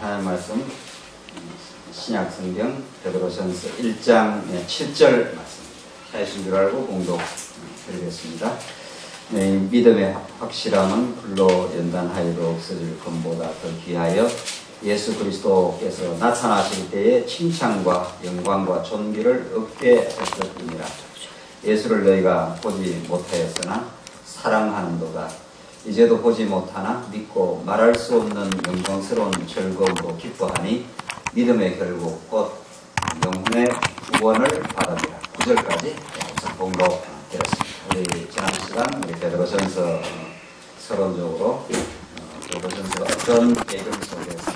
하나님 말씀 신약 성경 베드로전서 1장 7절 말씀 하신 줄 알고 공독 드리겠습니다. 믿음의 확실함은 불로 연단하여도 없어질 것보다 더 귀하여 예수 그리스도께서 나타나실 때에 칭찬과 영광과 존귀를 얻게 하셨느니라. 예수를 너희가 보지 못하였으나 사랑하는도다. 이제도 보지 못하나 믿고 말할 수 없는 영광스러운 즐거움으로 기뻐하니 믿음의 결국 곧 영혼의 구원을 받으리라. 9절까지 우선 공독 드렸습니다. 우리 지난 시간 우리 베드로전서 서론적으로 베드로전서가 어떤 배경 속에서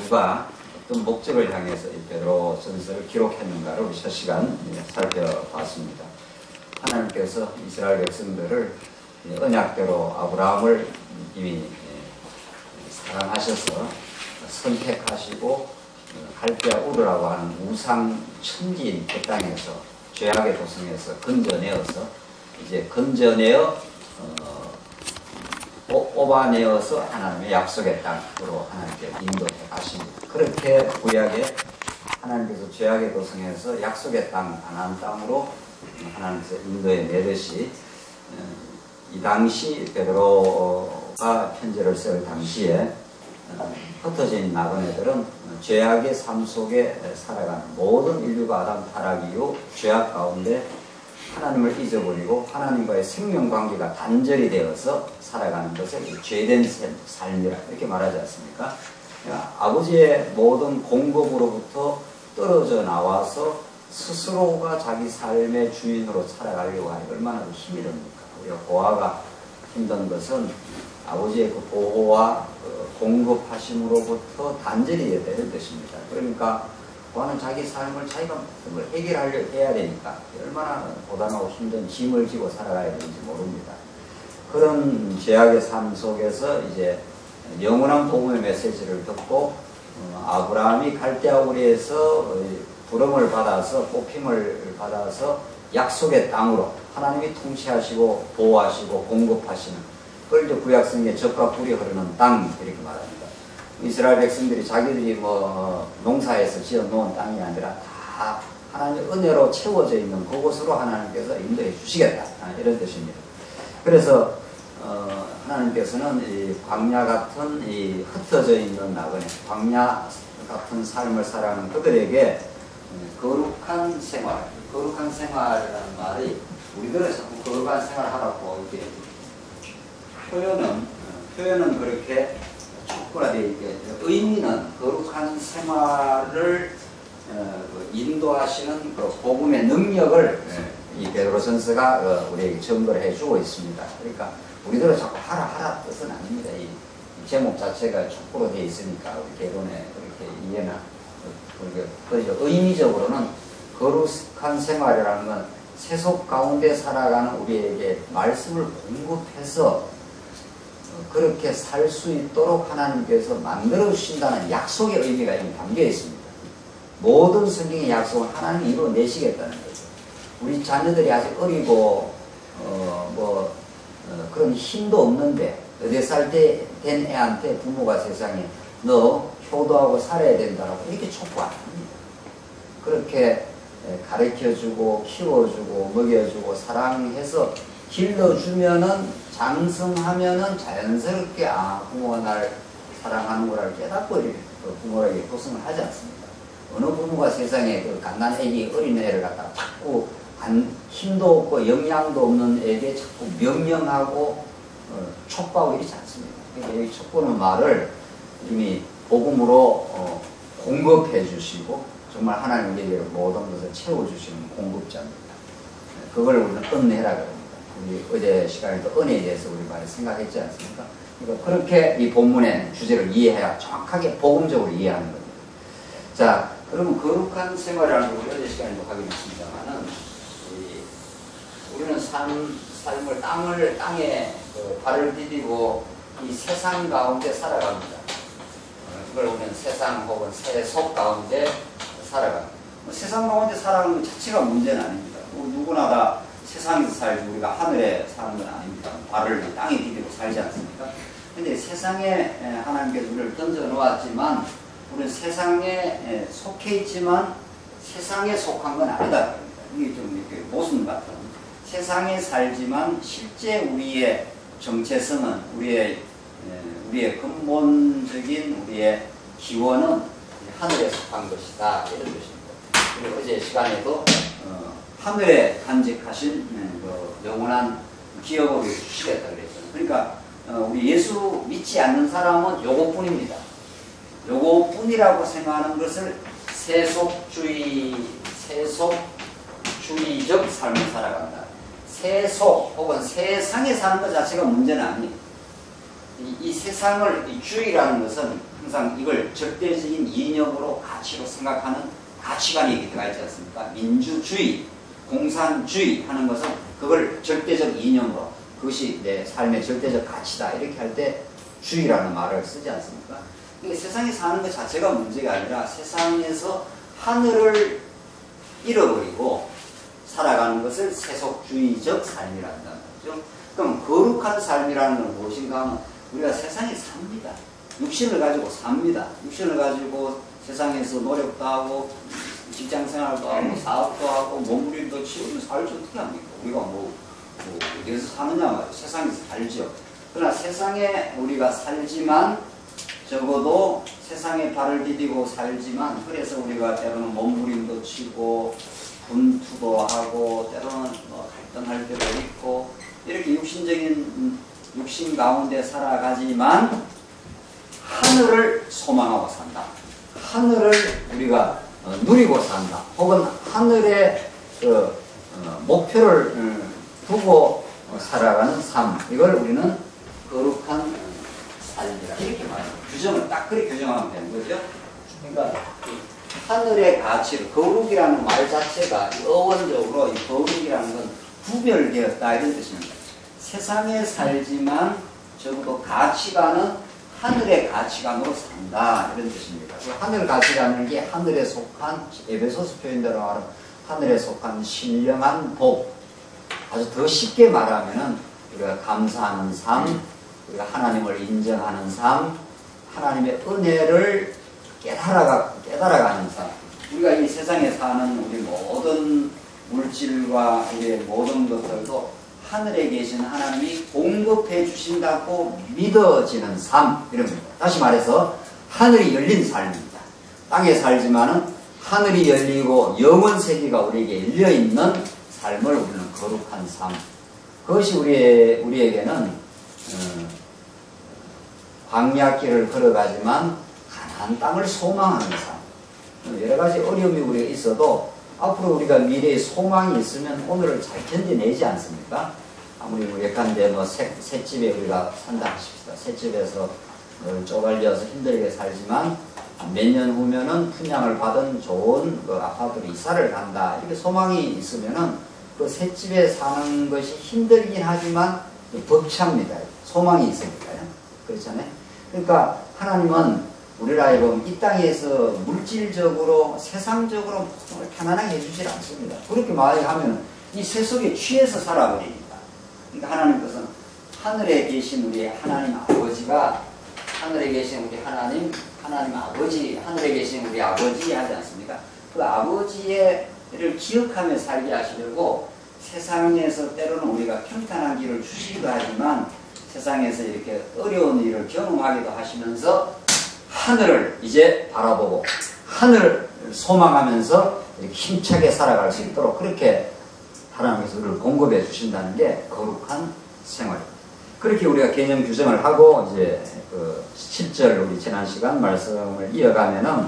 누가 어떤 목적을 향해서 이 베드로전서를 기록했는가를 우리 첫 시간 살펴봤습니다. 하나님께서 이스라엘 백성들을 언약대로 아브라함을 이미 사랑하셔서 선택하시고 갈대아 우르라고 하는 우상 천지인 그 땅에서 죄악의 도성에서 건져내어서 이제 건져내어 뽑아내어서 하나님의 약속의 땅으로 하나님께 인도해 가십니다. 그렇게 구약에 하나님께서 죄악의 도성에서 약속의 땅, 가나안 땅으로 하나님께서 인도해 내듯이 이 당시 베드로가 편지를 쓸 당시에 흩어진 나그네들은 죄악의 삶 속에 살아가는 모든 인류가 아담 타락 이후 죄악 가운데 하나님을 잊어버리고 하나님과의 생명관계가 단절이 되어서 살아가는 것을 죄된 삶이라 이렇게 말하지 않습니까? 아버지의 모든 공급으로부터 떨어져 나와서 스스로가 자기 삶의 주인으로 살아가려고 하니 얼마나 힘이 듭니까? 우리가 고아가 힘든 것은 아버지의 그 보호와 공급하심으로부터 단절이 되는 것입니다. 그러니까 고아는 자기 삶을 자기가 해결하려 해야 되니까 얼마나 고단하고 힘든 짐을 지고 살아가야 되는지 모릅니다. 그런 죄악의 삶 속에서 이제 영원한 복음의 메시지를 듣고 아브라함이 갈대아 우리에서 부름을 받아서 뽑힘을 받아서 약속의 땅으로 하나님이 통치하시고 보호하시고 공급하시는 그걸 이제 구약성경에 젖과 꿀이 흐르는 땅 이렇게 말합니다. 이스라엘 백성들이 자기들이 농사에서 지어놓은 땅이 아니라 다 하나님의 은혜로 채워져 있는 그곳으로 하나님께서 인도해 주시겠다 이런 뜻입니다. 그래서 하나님께서는 이 광야 같은 이 흩어져 있는 나그네, 광야 같은 삶을 살아가는 그들에게 거룩한 생활, 거룩한 생활이라는 말이 우리들은 자꾸 거룩한 생활을 하라고 이렇게 표현은 그렇게 촉구화되어 있게 의미는 거룩한 생활을 인도하시는 그 복음의 능력을 이 베드로전서가 우리에게 증거를 해주고 있습니다. 그러니까 우리들은 자꾸 하라 뜻은 아닙니다. 이 제목 자체가 촉구로 되어 있으니까 우리 개론에 그렇게 이해나 그렇게 의미적으로는 거룩한 생활이라는 건 세속 가운데 살아가는 우리에게 말씀을 공급해서 그렇게 살 수 있도록 하나님께서 만들어 주신다는 약속의 의미가 이미 담겨 있습니다. 모든 성경의 약속은 하나님이 이루어내시겠다는 거죠. 우리 자녀들이 아직 어리고 그런 힘도 없는데 4살 때 된 애한테 부모가 세상에 너 효도하고 살아야 된다라고 이렇게 촉구 안 합니다. 그렇게 가르쳐주고 키워주고 먹여주고 사랑해서 길러주면은 장성하면은 자연스럽게 부모가 날 사랑하는구나 깨닫고 부모에게 고생을 하지 않습니다. 어느 부모가 세상에 그 갓난 애기 어린애를 갖다가 자꾸 힘도 없고 영양도 없는 애에게 자꾸 명령하고 촉구하고 이러지 않습니다. 그러니까 여기 촉구는 말을 이미 복음으로 공급해 주시고 정말 하나님에게 모든 것을 채워주시는 공급자입니다. 그걸 우리는 은혜라 그럽니다. 우리 어제 시간에도 은혜에 대해서 우리 많이 생각했지 않습니까? 그러니까 그렇게 이 본문의 주제를 이해해야 정확하게 복음적으로 이해하는 겁니다. 자, 그러면 거룩한 생활이라는 걸 우리 어제 시간에도 확인했습니다만은 우리는 삶을 땅에 발을 디디고 이 세상 가운데 살아갑니다. 그걸 우리는 세상 혹은 세속 가운데 살아갑니다. 세상 가운데 살아가는 것 자체가 문제는 아닙니다. 누구나 다 세상에서 살지 우리가 하늘에 사는 건 아닙니다. 발을 땅에 디디고 살지 않습니까? 근데 세상에 하나님께서 우리를 던져 놓았지만 우리는 세상에 속해 있지만 세상에 속한 건 아니다. 이게 좀 이렇게 모순 같은. 세상에 살지만 실제 우리의 정체성은 우리의 근본적인 우리의 기원은 하늘에 속한 것이다. 이런 것입니다. 그리고 어제 시간에도 하늘에 간직하신 영원한 기업을 주시겠다 그랬잖아요. 그러니까 우리 예수 믿지 않는 사람은 요것뿐입니다. 요것뿐이라고 생각하는 것을 세속주의적 삶을 살아간다. 세속 혹은 세상에 사는 것 자체가 문제는 아니에요. 이 세상을, 이 주의라는 것은 항상 이걸 절대적인 이념으로 가치로 생각하는 가치관이 들어가 있지 않습니까? 민주주의, 공산주의 하는 것은 그걸 절대적 이념으로, 그것이 내 삶의 절대적 가치다 이렇게 할 때 주의라는 말을 쓰지 않습니까? 그러니까 세상에 사는 것 자체가 문제가 아니라 세상에서 하늘을 잃어버리고 살아가는 것을 세속주의적 삶이란다는 거죠. 그럼 거룩한 삶이라는 건 무엇인가 하면 우리가 세상에 삽니다. 육신을 가지고 삽니다. 육신을 가지고 세상에서 노력도 하고 직장생활도 하고 사업도 하고 몸부림도 치우고 살지 어떻게 합니까? 우리가 어디서 사느냐 말이에요. 세상에서 살죠. 그러나 세상에 우리가 살지만 적어도 세상에 발을 디디고 살지만 그래서 우리가 때로는 몸부림도 치고 분투도 하고 때로는 갈등할 때도 있고 이렇게 육신 가운데 살아가지만 하늘을 소망하고 산다. 하늘을 우리가 누리고 산다. 혹은 하늘의 목표를 두고 살아가는 삶. 이걸 우리는 거룩한 삶이라 이렇게 말해요. 규정을 딱 그렇게 규정하면 되는 거죠. 그러니까 하늘의 가치를, 거룩이라는 말 자체가 어원적으로 이 거룩이라는 건 구별되었다 이런 뜻입니다. 세상에 살지만 적어도 가치관은 하늘의 가치관으로 산다 이런 뜻입니다. 그 하늘 가치라는 게 하늘에 속한, 에베소서 표현대로 말하면 하늘에 속한 신령한 복. 아주 더 쉽게 말하면은 우리가 감사하는 삶, 우리가 하나님을 인정하는 삶, 하나님의 은혜를 깨달아가는 삶. 우리가 이 세상에 사는 우리 모든 물질과 우리의 모든 것들도 하늘에 계신 하나님이 공급해 주신다고 믿어지는 삶, 이런 겁니다. 다시 말해서 하늘이 열린 삶입니다. 땅에 살지만은 하늘이 열리고 영원 세계가 우리에게 열려있는 삶을 우리는 거룩한 삶. 그것이 우리에게는 광야길을 걸어가지만 가나안 땅을 소망하는 삶. 여러 가지 어려움이 우리가 있어도 앞으로 우리가 미래에 소망이 있으면 오늘을 잘 견뎌내지 않습니까? 아무리 무력한데 셋집에 우리가 산다 하십시다. 셋집에서 쪼갈려서 힘들게 살지만 몇 년 후면은 분양을 받은 좋은 아파트로 이사를 간다. 이렇게 소망이 있으면은 그 셋집에 사는 것이 힘들긴 하지만 벅찹니다. 소망이 있으니까요. 그렇잖아요. 그러니까 하나님은 우리를 하여금 이 땅에서 물질적으로 세상적으로 편안하게 해주질 않습니다. 그렇게 말하면 이 세속에 취해서 살아버리니까. 그러니까 하나님께서는 하늘에 계신 우리 하나님 아버지가 하늘에 계신 우리 하나님 아버지, 하늘에 계신 우리 아버지 하지 않습니까? 그 아버지를 기억하며 살게 하시려고 세상에서 때로는 우리가 평탄한 길을 주시기도 하지만 세상에서 이렇게 어려운 일을 경험하기도 하시면서 하늘을 이제 바라보고 하늘을 소망하면서 이렇게 힘차게 살아갈 수 있도록 그렇게 하나님께서 우리를 공급해 주신다는 게 거룩한 생활입니다. 그렇게 우리가 개념 규정을 하고 이제 그 7절 우리 지난 시간 말씀을 이어가면은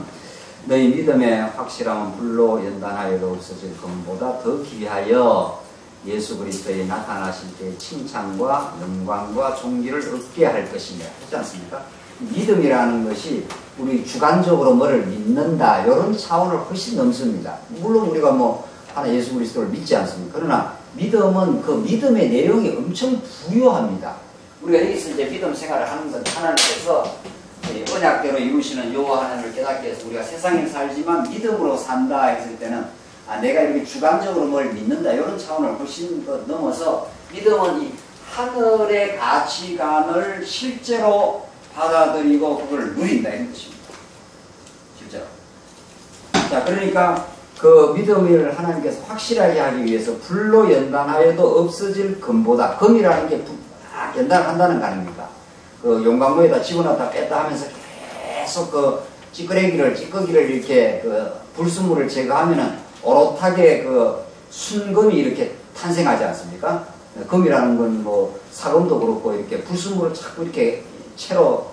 너희 믿음의 확실함은 불로 연단하여도 없어질 것보다 더 귀하여 예수 그리스도에 나타나실 때의 칭찬과 영광과 존귀를 얻게 할 것이냐 그렇지 않습니까? 믿음이라는 것이 우리 주관적으로 뭐를 믿는다 이런 차원을 훨씬 넘습니다. 물론 우리가 하나 예수 그리스도를 믿지 않습니까? 그러나 믿음은 그 믿음의 내용이 엄청 부유합니다. 우리가 여기서 이제 믿음 생활을 하는 건 하나님께서 언약대로 이루시는 여호와 하나님을 깨닫게 해서 우리가 세상에 살지만 믿음으로 산다 했을 때는 내가 이렇게 주관적으로 뭘 믿는다 이런 차원을 훨씬 더 넘어서 믿음은 이 하늘의 가치관을 실제로 받아들이고 그걸 누린다 이런 뜻입니다. 자, 그러니까 그 믿음을 하나님께서 확실하게 하기 위해서 불로 연단하여도 없어질 금보다, 금이라는 게 연단한다는 거 아닙니까? 그 용광로에다 집어넣었다 뺐다 하면서 계속 그 찌꺼기를 이렇게 그 불순물을 제거하면은 오롯하게 그 순금이 이렇게 탄생하지 않습니까? 금이라는 건 뭐 사금도 그렇고 이렇게 불순물을 자꾸 이렇게 채로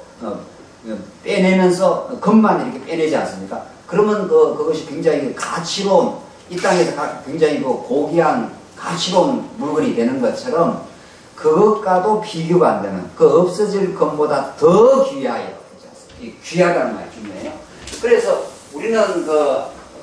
빼내면서 금만 이렇게 빼내지 않습니까? 그러면 그것이 굉장히 가치로운, 이 땅에서 굉장히 그 고귀한 가치로운 물건이 되는 것처럼 그것과도 비교가 안 되는, 그 없어질 금보다 더 귀하여, 이 귀하다는 말이 중요해요. 그래서 우리는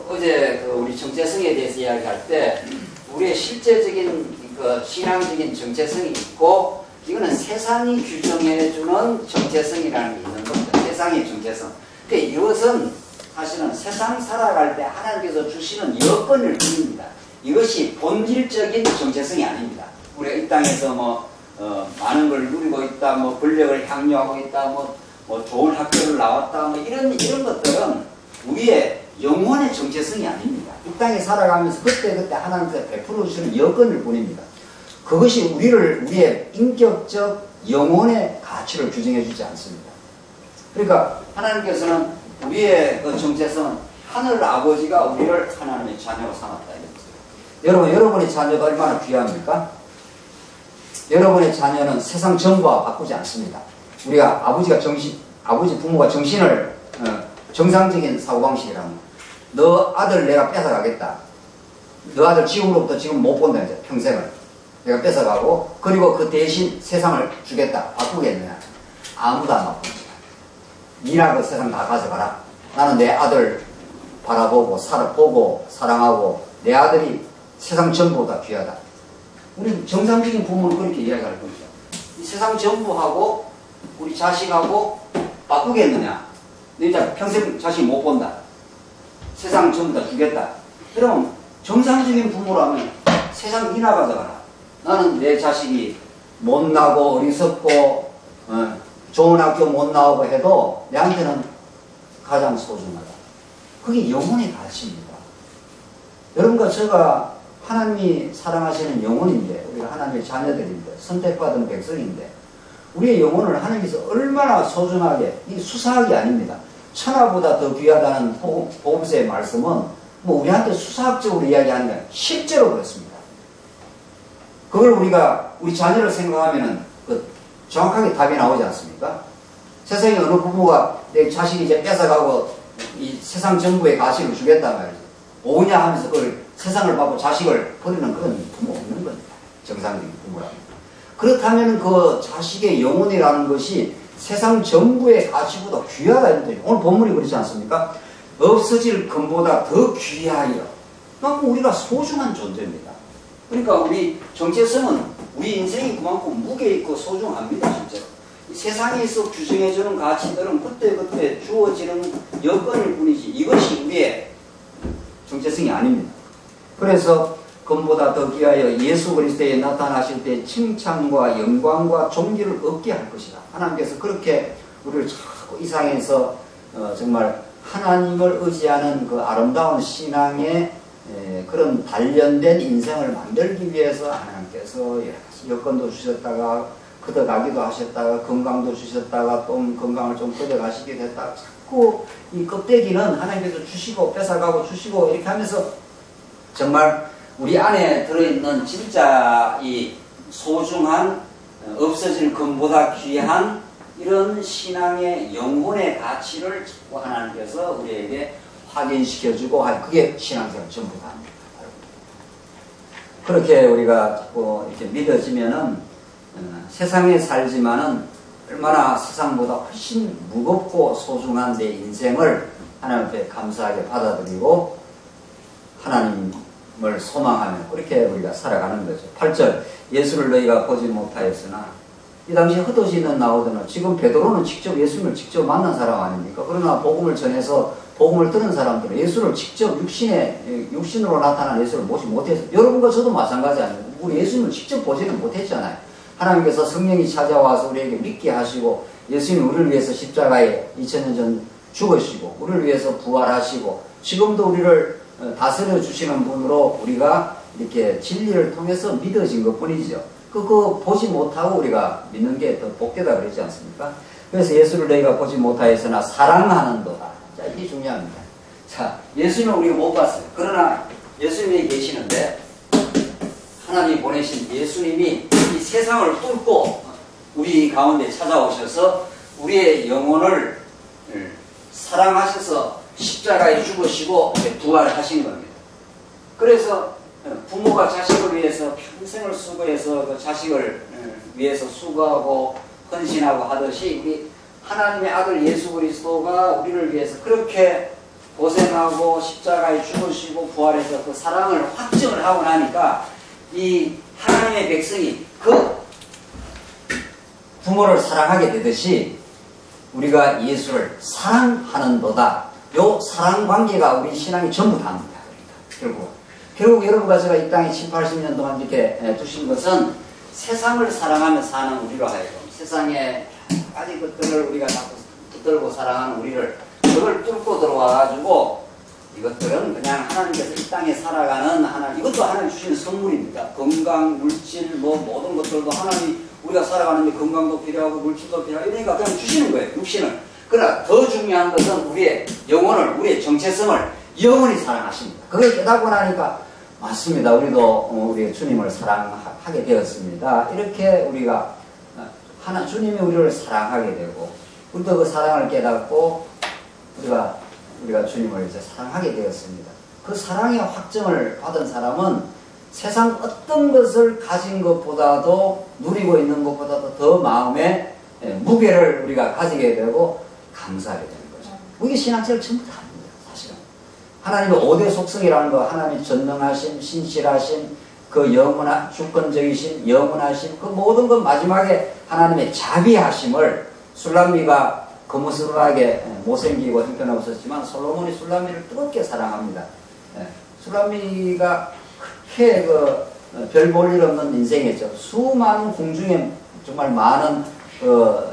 어제 우리 정체성에 대해서 이야기할 때 우리의 실제적인 신앙적인 정체성이 있고, 이거는 세상이 규정해주는 정체성이라는 게 있는 겁니다. 세상의 정체성. 그러니까 이것은 사실은 세상 살아갈 때 하나님께서 주시는 여건을 뿐입니다. 이것이 본질적인 정체성이 아닙니다. 우리가 이 땅에서 많은 걸 누리고 있다, 권력을 향유하고 있다, 좋은 학교를 나왔다, 이런 것들은 우리의 영혼의 정체성이 아닙니다. 이 땅에 살아가면서 그때그때 하나님께서 베풀어 주시는 여건을 뿐입니다. 그것이 우리의 인격적 영혼의 가치를 규정해 주지 않습니다. 그러니까 하나님께서는 우리의 그 정체성은 하늘 아버지가 우리를 하나님의 자녀로 삼았다. 여러분, 여러분의 자녀가 얼마나 귀합니까? 여러분의 자녀는 세상 전부와 바꾸지 않습니다. 우리가 아버지 부모가 정신을 정상적인 사고방식이라면, 너 아들 내가 뺏어가겠다. 너 아들 지금으로부터 지금 못 본다, 이제 평생을. 내가 뺏어가고, 그리고 그 대신 세상을 주겠다. 바꾸겠느냐? 아무도 안 바꿉니다. 니나 그 세상 다 가져가라. 나는 내 아들 바라보고, 보고, 사랑하고, 내 아들이 세상 전부보다 귀하다. 우리 정상적인 부모는 그렇게 이야기할 겁니다. 이 세상 전부하고, 우리 자식하고 바꾸겠느냐? 너 이제 평생 자식 못 본다. 세상 전부 다 주겠다. 그럼 정상적인 부모라면 세상 니나 가져가라. 나는 내 자식이 못나고 어리석고 좋은 학교 못 나오고 해도 내한테는 가장 소중하다. 그게 영혼의 가치입니다. 여러분과 제가 하나님이 사랑하시는 영혼인데, 우리가 하나님의 자녀들인데, 선택받은 백성인데, 우리의 영혼을 하나님께서 얼마나 소중하게, 이 수사학이 아닙니다. 천하보다 더 귀하다는 보험서의 말씀은 우리한테 수사학적으로 이야기하는 게 아니라 실제로 그렇습니다. 그걸 우리 자녀를 생각하면은 정확하게 답이 나오지 않습니까? 세상에 어느 부모가 내 자식이 이제 뺏어가고 이 세상 전부의 가치를 주겠단 말이죠. 오냐 하면서 그걸 세상을 받고 자식을 버리는 그런 부모 없는 겁니다. 정상적인 부모라면. 그렇다면 그 자식의 영혼이라는 것이 세상 전부의 가치보다 귀하다. 오늘 본문이 그렇지 않습니까? 없어질 금보다 더 귀하여. 그만큼 우리가 소중한 존재입니다. 그러니까 우리 정체성은 우리 인생이 그만큼 무게 있고 소중합니다. 진짜. 이 세상에서 규정해주는 가치들은 그때그때 주어지는 여건일 뿐이지 이것이 우리의 정체성이 아닙니다. 그래서 금보다 더 귀하여 예수 그리스도에 나타나실 때 칭찬과 영광과 존귀를 얻게 할 것이다. 하나님께서 그렇게 우리를 자꾸 이 상에서 정말 하나님을 의지하는 그 아름다운 신앙의 그런 단련된 인생을 만들기 위해서 하나님께서 여러 가지 여건도 주셨다가 걷어가기도 하셨다가 건강도 주셨다가 또 건강을 좀 걷어가시게 됐다가 자꾸 이 껍데기는 하나님께서 주시고 뺏어가고 주시고 이렇게 하면서 정말 우리 안에 들어있는 진짜 이 소중한 없어질 금보다 귀한 이런 신앙의 영혼의 가치를 자꾸 하나님께서 우리에게 확인시켜주고 그게 신앙생활 전부 다 합니다. 그렇게 우리가 자꾸 이렇게 믿어지면은 세상에 살지만은 얼마나 세상보다 훨씬 무겁고 소중한 내 인생을 하나님 앞에 감사하게 받아들이고 하나님을 소망하며 그렇게 우리가 살아가는 거죠. 8절 예수를 너희가 보지 못하였으나 이 당시 흩어지는 나오더나 지금 베드로는 직접 예수님을 직접 만난 사람 아닙니까? 그러나 복음을 전해서 복음을 들은 사람들은 예수를 직접 육신으로 나타난 예수를 보지 못했어요. 여러분과 저도 마찬가지 아니에요. 우리 예수님을 직접 보지는 못했잖아요. 하나님께서 성령이 찾아와서 우리에게 믿게 하시고 예수님이 우리를 위해서 십자가에 2000년 전 죽으시고 우리를 위해서 부활하시고 지금도 우리를 다스려 주시는 분으로 우리가 이렇게 진리를 통해서 믿어진 것 뿐이죠. 그거 보지 못하고 우리가 믿는 게 더 복되다 그러지 않습니까? 그래서 예수를 너희가 보지 못하였으나 사랑하는도다. 자, 이게 중요합니다. 자, 예수님은 우리가 못 봤어요. 그러나 예수님이 계시는데 하나님이 보내신 예수님이 이 세상을 뚫고 우리 가운데 찾아오셔서 우리의 영혼을 사랑하셔서 십자가에 죽으시고 부활하신 겁니다. 그래서 부모가 자식을 위해서 평생을 수고해서 그 자식을 위해서 수고하고 헌신하고 하듯이 우리 하나님의 아들 예수 그리스도가 우리를 위해서 그렇게 고생하고 십자가에 죽으시고 부활해서 그 사랑을 확증을 하고 나니까 이 하나님의 백성이 그 부모를 사랑하게 되듯이 우리가 예수를 사랑하는도다. 요 사랑 관계가 우리 신앙이 전부 다입니다. 결국 여러분과 제가 이 땅에 7, 80년 동안 이렇게 두신 것은 세상을 사랑하며 사는 우리로 하여금 세상에 아직 것들을 우리가 자꾸 붙들고 사랑하는 우리를 그걸 뚫고 들어와가지고 이것들은 그냥 하나님께서 이 땅에 살아가는 하나님, 이것도 하나님 주시는 선물입니다. 건강, 물질, 뭐 모든 것들도 하나님 우리가 살아가는데 건강도 필요하고 물질도 필요하고 이러니까 그냥 주시는 거예요. 육신을. 그러나 더 중요한 것은 우리의 영혼을, 우리의 정체성을 영원히 사랑하십니다. 그걸 깨닫고 나니까 맞습니다. 우리도 우리의 주님을 사랑하게 되었습니다. 이렇게 우리가 주님이 우리를 사랑하게 되고 우리도 그 사랑을 깨닫고 우리가 주님을 이제 사랑하게 되었습니다. 그 사랑의 확증을 받은 사람은 세상 어떤 것을 가진 것보다도 누리고 있는 것보다도 더 마음에 무게를 우리가 가지게 되고 감사하게 되는 거죠. 이게 신앙생활 전부 다 합니다. 사실은 하나님의 5대 속성이라는 거, 하나님의 전능하심, 신실하심, 그 영원한 주권적이신 영원하심, 그 모든 것 마지막에 하나님의 자비하심을 술람미가 거무스름하게 못생기고 형편없었지만 솔로몬이 술람미를 뜨겁게 사랑합니다. 술람미가 그렇게 별 볼 일 없는 인생이었죠. 수많은 궁중에 정말 많은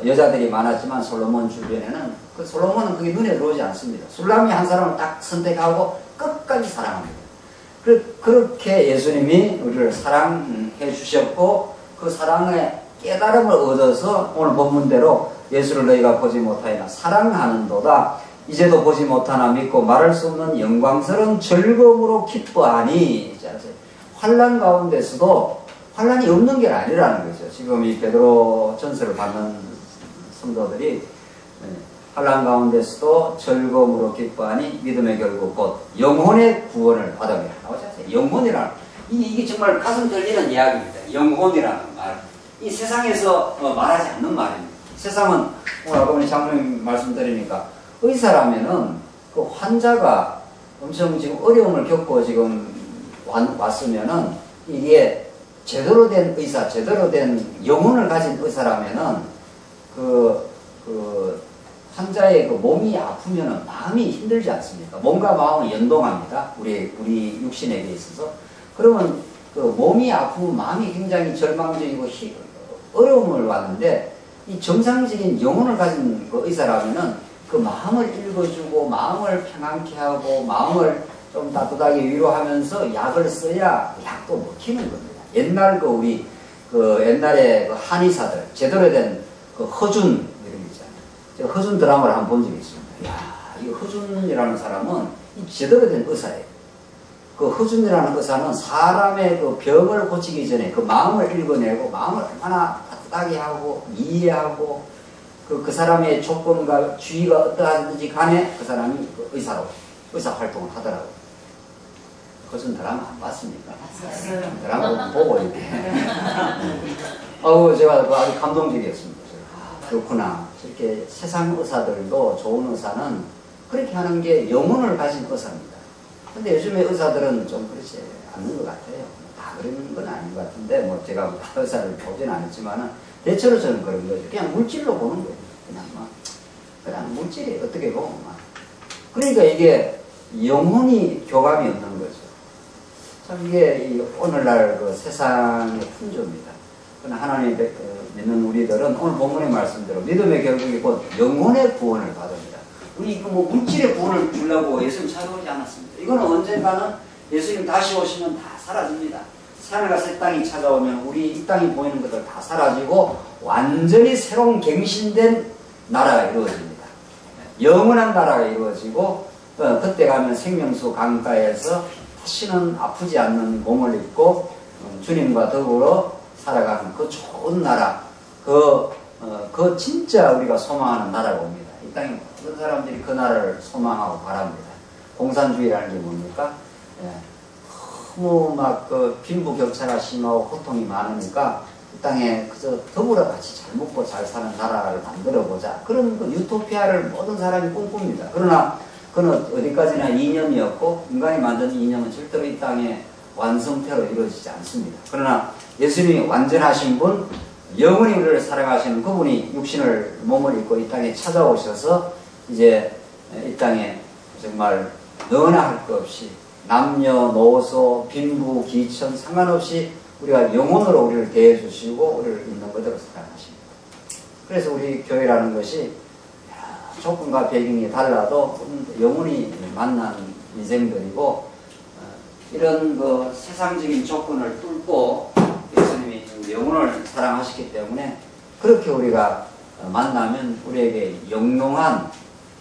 여자들이 많았지만 솔로몬 주변에는 솔로몬은 그게 눈에 들어오지 않습니다. 술람미 한 사람을 딱 선택하고 끝까지 사랑합니다. 그렇게 예수님이 우리를 사랑해 주셨고 그 사랑의 깨달음을 얻어서 오늘 본문대로 예수를 너희가 보지 못하였나 사랑하는도다. 이제도 보지 못하나 믿고 말할 수 없는 영광스러운 즐거움으로 기뻐하니. 환난 가운데서도 환난이 없는 게 아니라는 거죠. 지금 이 베드로 전서를 받는 성도들이 환난 가운데서도 즐거움으로 기뻐하니 믿음의 결국 곧 영혼의 구원을 받으리라. 영혼이라는 이게 정말 가슴 떨리는 이야기입니다. 영혼이라는 말. 이 세상에서 말하지 않는 말입니다. 세상은 오늘 아까 장로님 말씀드리니까 의사라면은 그 환자가 엄청 지금 어려움을 겪고 지금 왔으면은 이게 제대로 된 의사, 제대로 된 영혼을 가진 의사라면은 그 환자의 그 몸이 아프면은 마음이 힘들지 않습니까? 몸과 마음은 연동합니다. 우리 육신에게 있어서. 그러면 그 몸이 아프면 마음이 굉장히 절망적이고 어려움을 왔는데 이 정상적인 영혼을 가진 그 의사라면은 그 마음을 읽어주고 마음을 평안케 하고 마음을 좀 따뜻하게 위로하면서 약을 써야 약도 먹히는 겁니다. 옛날 옛날에 그 한의사들 제대로 된 그 허준 이런 게 있잖아요. 제가 허준 드라마를 한번 본 적이 있습니다. 야, 이 허준이라는 사람은 제대로 된 의사예요. 그 허준이라는 의사는 사람의 그 병을 고치기 전에 그 마음을 읽어내고 마음을 얼마나 따뜻하게 하고 이해하고 그 사람의 조건과 주의가 어떠하든지 간에 그 사람이 그 의사 활동을 하더라고요. 허준 드라마 안 봤습니까? 드라마 보고 이렇게. 제가 아주 감동적이었습니다. 그렇구나. 이렇게 세상 의사들도 좋은 의사는 그렇게 하는 게 영혼을 가진 의사입니다. 근데 요즘에 의사들은 좀 그렇지 않는 것 같아요. 다 그런 건 아닌 것 같은데, 뭐 제가 의사를 보진 않았지만은, 대체로 저는 그런 거죠. 그냥 물질로 보는 거예요. 그냥 물질이 어떻게 보면 막. 그러니까 이게 영혼이 교감이 없는 거죠. 참 이게 오늘날 그 세상의 풍조입니다. 그러나 하나님 믿는 우리들은 오늘 본문의 말씀대로 믿음의 결국이 곧 영혼의 구원을 받습니다. 뭐 물질의 구원을 주려고 예수님 찾아오지 않았습니다. 이거는 언젠가는 예수님 다시 오시면 다 사라집니다. 하늘과 새 땅이 찾아오면 우리 이 땅이 보이는 것들 다 사라지고 완전히 새로운 갱신된 나라가 이루어집니다. 영원한 나라가 이루어지고 그때 가면 생명수 강가에서 다시는 아프지 않는 몸을 입고 주님과 더불어 살아가는 그 좋은 나라, 그 진짜 우리가 소망하는 나라가 옵니다. 이 땅에 모든 사람들이 그 나라를 소망하고 바랍니다. 공산주의라는 게 뭡니까? 너무 막 빈부격차가 심하고 고통이 많으니까 이 땅에 그저 더불어 같이 잘 먹고 잘 사는 나라를 만들어 보자. 그런 유토피아를 모든 사람이 꿈꿉니다. 그러나 그는 어디까지나 이념이었고 인간이 만든 이념은 절대로 이 땅에 완성태로 이루어지지 않습니다. 그러나 예수님이 완전하신 분, 영원히 우리를 사랑하시는 그분이 육신을 몸을 입고 이 땅에 찾아오셔서 이제 이 땅에 정말 너나 할 것 없이 남녀노소 빈부 기천 상관없이 우리가 영혼으로 우리를 대해주시고 우리를 있는 그대로 사랑하십니다. 그래서 우리 교회라는 것이 조건과 배경이 달라도 영혼이 만난 인생들이고 이런 그 세상적인 조건을 뚫고 예수님이 영혼을 사랑하시기 때문에 그렇게 우리가 만나면 우리에게 영롱한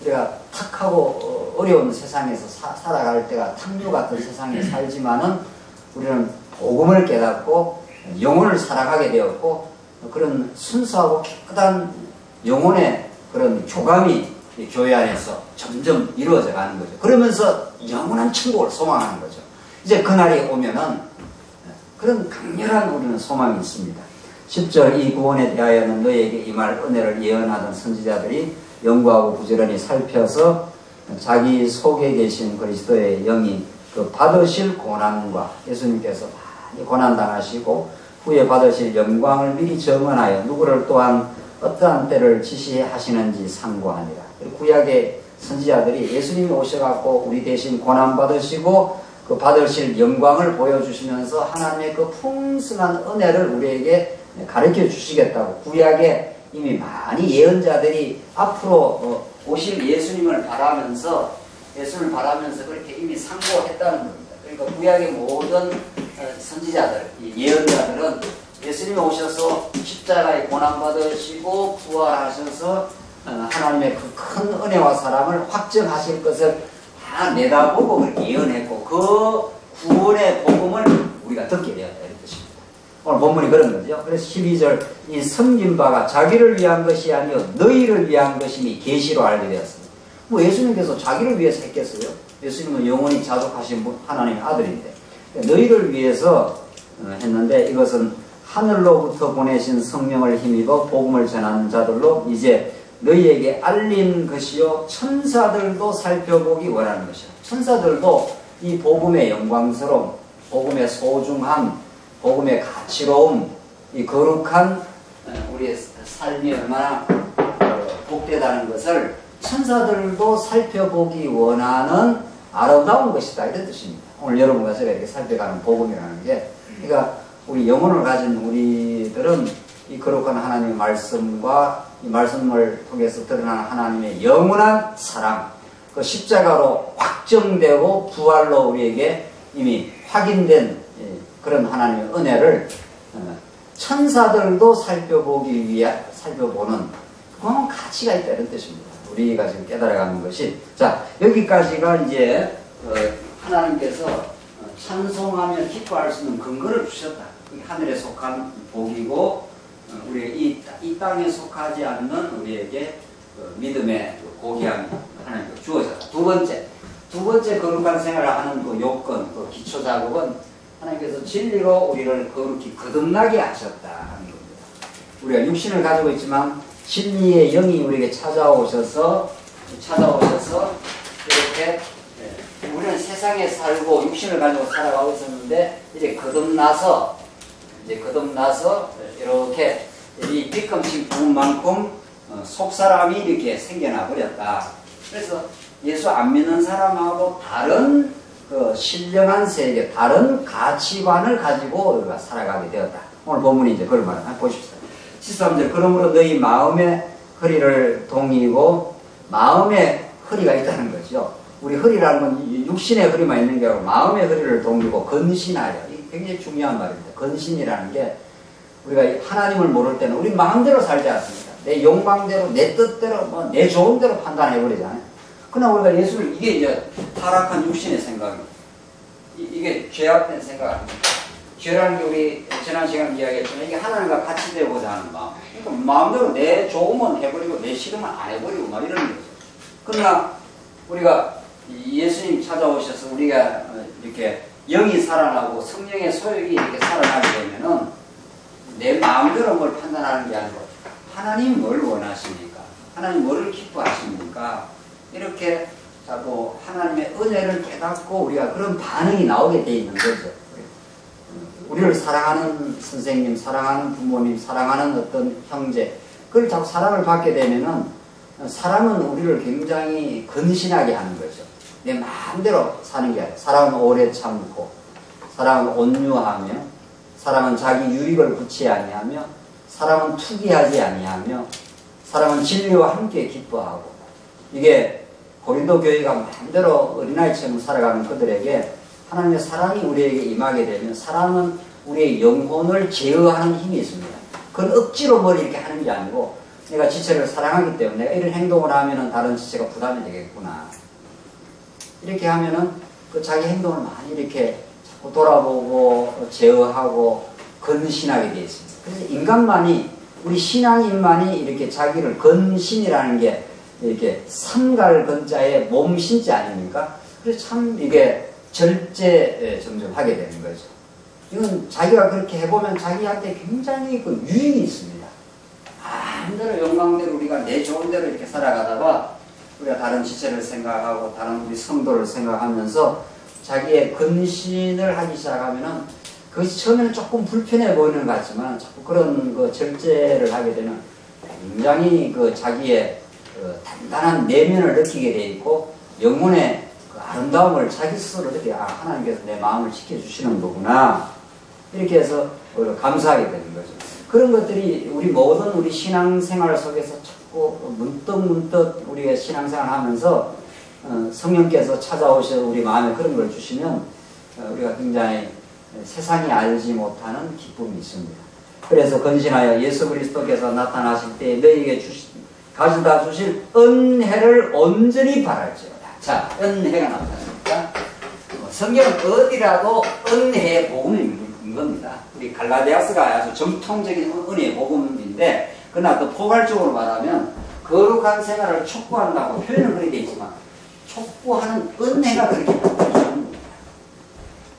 우리가 탁하고 어려운 세상에서 살아갈 때가 탕류 같은 세상에 살지만은 우리는 복음을 깨닫고 영혼을 사랑하게 되었고 그런 순수하고 깨끗한 영혼의 그런 교감이 교회 안에서 점점 이루어져 가는 거죠. 그러면서 영원한 천국을 소망하는 거죠. 이제 그날이 오면은 그런 강렬한 우리는 소망이 있습니다. 10절 이 구원에 대하여는 너에게 임할 은혜를 예언하던 선지자들이 연구하고 부지런히 살펴서 자기 속에 계신 그리스도의 영이 그 받으실 고난과 예수님께서 많이 고난당하시고 후에 받으실 영광을 미리 정언하여 누구를 또한 어떠한 때를 지시하시는지 상고하니라. 구약의 선지자들이 예수님이 오셔갖고 우리 대신 고난받으시고 그 받으실 영광을 보여주시면서 하나님의 그 풍성한 은혜를 우리에게 가르쳐 주시겠다고 구약에 이미 많이 예언자들이 앞으로 오실 예수님을 바라면서 그렇게 이미 상고했다는 겁니다. 그러니까 구약의 모든 선지자들, 예언자들은 예수님이 오셔서 십자가에 고난받으시고 부활하셔서 하나님의 그 큰 은혜와 사랑을 확정하실 것을 다 내다보고 그렇게 예언했고 그 구원의 복음을 우리가 듣게 되었다 이런 뜻입니다. 오늘 본문이 그런 거죠. 그래서 12절 이 섬긴 바가 자기를 위한 것이 아니요 너희를 위한 것임이 계시로 알게 되었습니다. 뭐 예수님께서 자기를 위해서 했겠어요? 예수님은 영원히 자족하신 하나님의 아들인데 너희를 위해서 했는데 이것은 하늘로부터 보내신 성령을 힘입어 복음을 전하는 자들로 이제 너희에게 알린 것이요 천사들도 살펴보기 원하는 것이요. 천사들도 이 복음의 영광스러움, 복음의 소중함, 복음의 가치로움, 이 거룩한 우리의 삶이 얼마나 복되다는 것을 천사들도 살펴보기 원하는 아름다운 것이다 이런 뜻입니다. 오늘 여러분과 제가 이렇게 살펴가는 복음이라는 게 그러니까 우리 영혼을 가진 우리들은 이 거룩한 하나님의 말씀과 이 말씀을 통해서 드러나는 하나님의 영원한 사랑, 그 십자가로 확정되고 부활로 우리에게 이미 확인된 그런 하나님의 은혜를 천사들도 살펴보는 그런 가치가 있다 이런 뜻입니다. 우리가 지금 깨달아가는 것이 자 여기까지가 이제 하나님께서 찬송하며 기뻐할 수 있는 근거를 주셨다. 하늘에 속한 복이고 우리 이 땅에 속하지 않는 우리에게 믿음의 고귀함이 하나님께 주어졌다. 두 번째 거룩한 생활을 하는 그 요건, 그 기초 작업은 하나님께서 진리로 우리를 거룩히 거듭나게 하셨다 하는 겁니다. 우리가 육신을 가지고 있지만 진리의 영이 우리에게 찾아오셔서 이렇게 우리는 세상에 살고 육신을 가지고 살아가고 있었는데 이제 거듭나서 이렇게 이 뒤꿈치 부분만큼 속사람이 이렇게 생겨나 버렸다. 그래서 예수 안 믿는 사람하고 다른 그 신령한 세계, 다른 가치관을 가지고 우리가 살아가게 되었다. 오늘 본문이 이제 그걸 말하나 보십시오. 13절 그러므로 너희 마음의 허리를 동이고 마음의 허리가 있다는 거죠. 우리 허리라는 건 육신의 허리만 있는 게 아니고 마음의 허리를 동이고 건신하여. 이게 굉장히 중요한 말입니다. 건신이라는 게 우리가 하나님을 모를 때는 우리 마음대로 살지 않습니까? 내 욕망대로, 내 뜻대로, 뭐 내 좋은 대로 판단해버리잖아요. 그러나 우리가 예수를, 이게 이제 타락한 육신의 생각입니다. 이게 죄악된 생각 아닙니까? 죄라는 게 우리 지난 시간에 이야기했지만 이게 하나님과 같이 되고자 하는 마음. 그러니까 마음대로 내 좋으면 해버리고 내 싫으면 안 해버리고 막 이런 거죠. 그러나 우리가 예수님 찾아오셔서 우리가 이렇게 영이 살아나고 성령의 소욕이 이렇게 살아나게 되면은 내 마음대로 뭘 판단하는 게 아니고 하나님 뭘 원하십니까? 하나님 뭐를 기뻐하십니까? 이렇게 자꾸 하나님의 은혜를 깨닫고 우리가 그런 반응이 나오게 돼 있는 거죠. 우리를 사랑하는 선생님, 사랑하는 부모님, 사랑하는 어떤 형제, 그걸 자꾸 사랑을 받게 되면은 사람은 우리를 굉장히 근신하게 하는 거죠. 내 마음대로 사는 게 아니라 사람은 오래 참고, 사람은 온유하며, 사람은 자기 유익을 구치 아니하며, 사람은 투기하지 아니하며, 사람은 진리와 함께 기뻐하고. 이게 고린도 교회가 마음대로 어린아이처럼 살아가는 그들에게 하나님의 사랑이 우리에게 임하게 되면 사랑은 우리의 영혼을 제어하는 힘이 있습니다. 그건 억지로 뭘 이렇게 하는 게 아니고 내가 지체를 사랑하기 때문에 내가 이런 행동을 하면은 다른 지체가 부담이 되겠구나. 이렇게 하면은 그 자기 행동을 많이 이렇게 자꾸 돌아보고 제어하고 근신하게 되어 있습니다. 그래서 인간만이, 우리 신앙인만이 이렇게 자기를 근신이라는 게 이렇게 삼갈 근자에 몸신자 아닙니까? 그래서 참 이게 절제 점점 하게 되는 거죠. 이건 자기가 그렇게 해보면 자기한테 굉장히 그 유익이 있습니다. 마음대로 영광대로 우리가 내 좋은 대로 이렇게 살아가다가 우리가 다른 지체를 생각하고 다른 우리 성도를 생각하면서 자기의 근신을 하기 시작하면은 그것이 처음에는 조금 불편해 보이는 것 같지만 자꾸 그런 그 절제를 하게 되면 굉장히 그 자기의 그 단단한 내면을 느끼게 돼 있고 영혼의 그 아름다움을 자기 스스로 느끼게, 아, 하나님께서 내 마음을 지켜주시는 거구나. 이렇게 해서 감사하게 되는 거죠. 그런 것들이 우리 모든 우리 신앙생활 속에서 자꾸 문득문득 우리가 신앙생활 하면서 성령께서 찾아오셔서 우리 마음에 그런 걸 주시면 우리가 굉장히 세상이 알지 못하는 기쁨이 있습니다. 그래서 건신하여 예수 그리스도께서 나타나실 때 너희에게 가져다 주실 은혜를 온전히 바랄지어다. 자, 은혜가 나타납니다. 성경은 어디라도 은혜의 복음인 겁니다. 우리 갈라디아서가 아주 정통적인 은혜의 복음인데, 그러나 또 포괄적으로 말하면 거룩한 생활을 촉구한다고 표현을 그렇게 되어 있지만 촉구하는 은혜가 그렇게 나타납니다.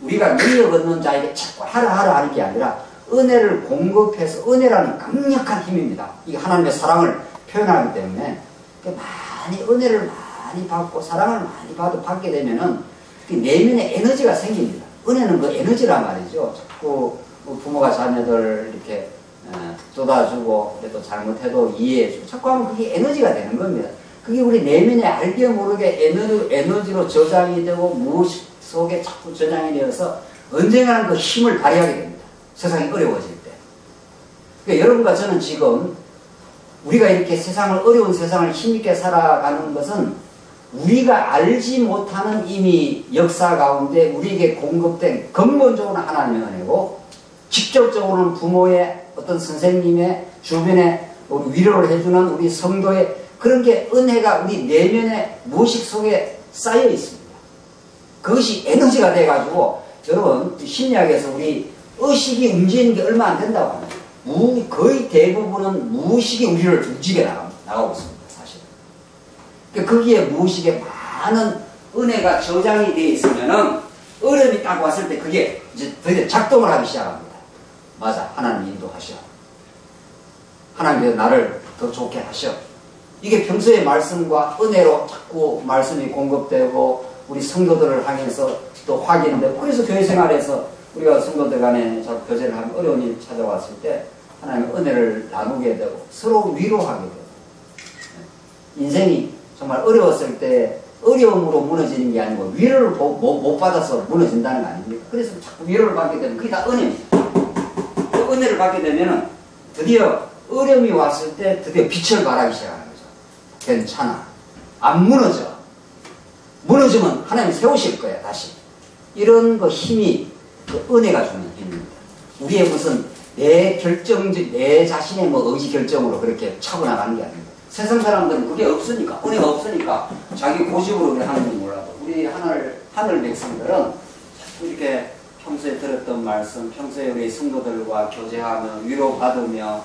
우리가 능력 얻는 자에게 자꾸 하라 하는 게 아니라 은혜를 공급해서, 은혜라는 강력한 힘입니다. 이게 하나님의 사랑을 표현하기 때문에 많이 은혜를 많이 받고 사랑을 많이 받게 되면은 내면에 에너지가 생깁니다. 은혜는 그 에너지란 말이죠. 자꾸 부모가 자녀들 이렇게 쏟아주고 그래도 잘못해도 이해해주고 자꾸 하면 그게 에너지가 되는 겁니다. 그게 우리 내면에 알게 모르게 에너지로 저장이 되고 무의식 속에 자꾸 저장이 되어서 언젠가는 그 힘을 발휘하게 됩니다. 세상이 어려워질 때. 그러니까 여러분과 저는 지금 우리가 이렇게 어려운 세상을 힘있게 살아가는 것은 우리가 알지 못하는 이미 역사 가운데 우리에게 공급된 근본적으로 하나님의 은혜고, 직접적으로는 부모의 어떤 선생님의 주변에 위로를 해주는 우리 성도의 그런 게 은혜가 우리 내면의 무의식 속에 쌓여 있습니다. 그것이 에너지가 돼가지고, 여러분 심리학에서 우리 의식이 움직이는 게 얼마 안 된다고 합니다. 거의 대부분은 무의식이 우리를 움직여 나가고 있습니다. 사실. 거기에 무의식에 많은 은혜가 저장이 되어 있으면은 어려움이 딱 왔을 때 그게 이제 드디어 작동을 하기 시작합니다. 맞아, 하나님 인도하셔. 하나님께서 나를 더 좋게 하셔. 이게 평소의 말씀과 은혜로 자꾸 말씀이 공급되고 우리 성도들을 향해서 또 확인되고, 그래서 교회 생활에서 우리가 성도들 간에 자꾸 교제를 하면 어려운 일이 찾아왔을 때 하나님의 은혜를 나누게 되고 서로 위로하게 되고, 인생이 정말 어려웠을 때 어려움으로 무너지는 게 아니고 위로를 못 받아서 무너진다는 거 아닙니까? 그래서 자꾸 위로를 받게 되면 그게 다 은혜입니다. 그 은혜를 받게 되면은 드디어 어려움이 왔을 때 드디어 빛을 발하기 시작하는 거죠. 괜찮아. 안 무너져. 무너지면 하나님 세우실 거야, 다시. 이런 그 힘이 그 은혜가 주는 힘입니다. 우리의 무슨 내 자신의 뭐 의지 결정으로 그렇게 차고 나가는 게 아닙니다. 세상 사람들은 그게 없으니까, 은혜가 없으니까 자기 고집으로 그래 하는 줄 몰라도 우리 하늘 백성들은 이렇게 평소에 들었던 말씀, 평소에 우리 성도들과 교제하며 위로받으며